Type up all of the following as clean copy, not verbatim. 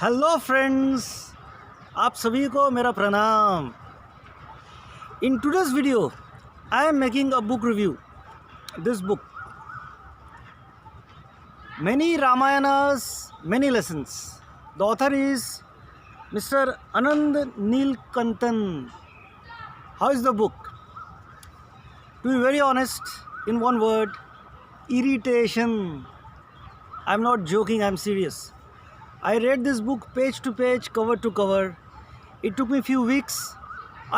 Hello friends, आप सभी को मेरा प्रणाम। In today's video I am making a book review. This book, many Ramayanas, many lessons. The author is Mr. Anand Neelakantan. How is the book? To be very honest, in one word, irritation. I'm not joking, I'm serious. I read this book page to page, cover to cover. It took me a few weeks.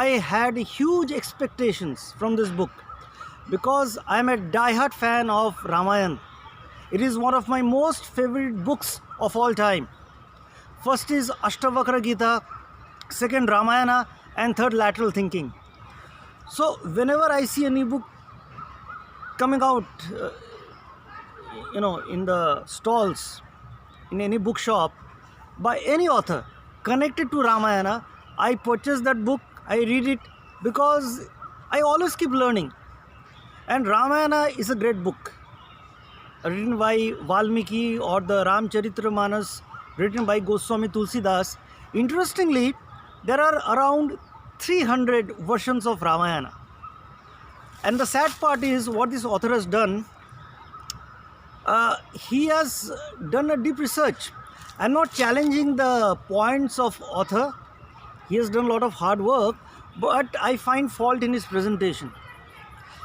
I had huge expectations from this book because I'm a die-hard fan of Ramayana. It is one of my most favorite books of all time. First is Ashtavakra Gita, second Ramayana, and third lateral thinking. So whenever I see any book coming out, in the stalls, in any bookshop, by any author connected to Ramayana, I purchase that book, I read it because I always keep learning. And Ramayana is a great book, written by Valmiki, or the Ramcharitramanas written by Goswami Tulsidas. Interestingly, there are around 300 versions of Ramayana. And the sad part is what this author has done. He has done a deep research. I'm not challenging the points of author. He has done a lot of hard work, but I find fault in his presentation.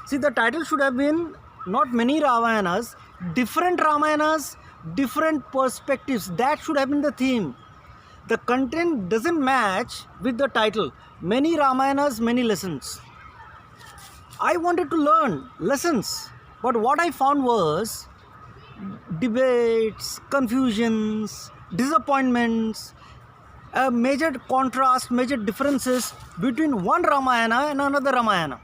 See, the title should have been not many Ramayanas, different perspectives. That should have been the theme. The content doesn't match with the title. Many Ramayanas, many lessons. I wanted to learn lessons, but what I found was debates, confusions, disappointments, major contrast, major differences between one Ramayana and another Ramayana.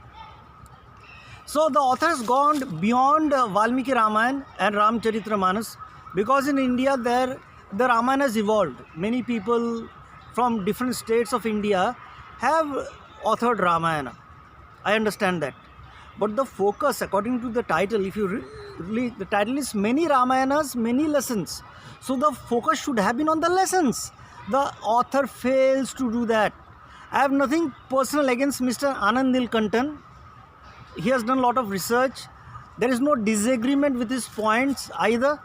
So the author has gone beyond Valmiki Ramayana and Ramcharitramanas, because in India the Ramayana has evolved. Many people from different states of India have authored Ramayana. I understand that. But the focus, according to the title, if you read, the title is Many Ramayanas, Many Lessons. So the focus should have been on the lessons. The author fails to do that. I have nothing personal against Mr. Anand Neelakantan. He has done a lot of research. There is no disagreement with his points either.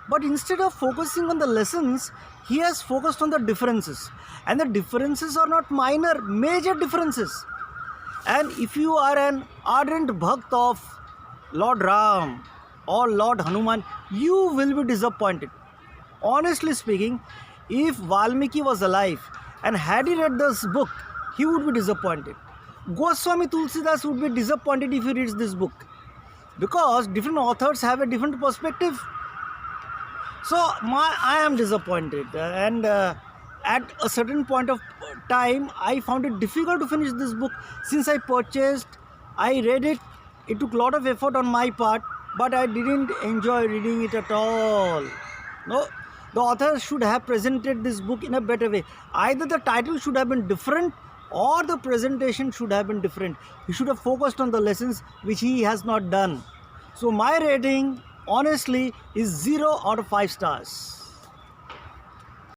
But instead of focusing on the lessons, he has focused on the differences. And the differences are not minor, major differences. And if you are an ardent bhakt of Lord Ram or Lord Hanuman, you will be disappointed. Honestly speaking, if Valmiki was alive and had he read this book, he would be disappointed. Goswami Tulsidas would be disappointed if he reads this book, because different authors have a different perspective. So I am disappointed, and at a certain point of time, I found it difficult to finish this book. Since I purchased, I read it. It took a lot of effort on my part, but I didn't enjoy reading it at all. No, the author should have presented this book in a better way. Either the title should have been different, or the presentation should have been different. He should have focused on the lessons, which he has not done. So my rating, honestly, is 0 out of 5 stars.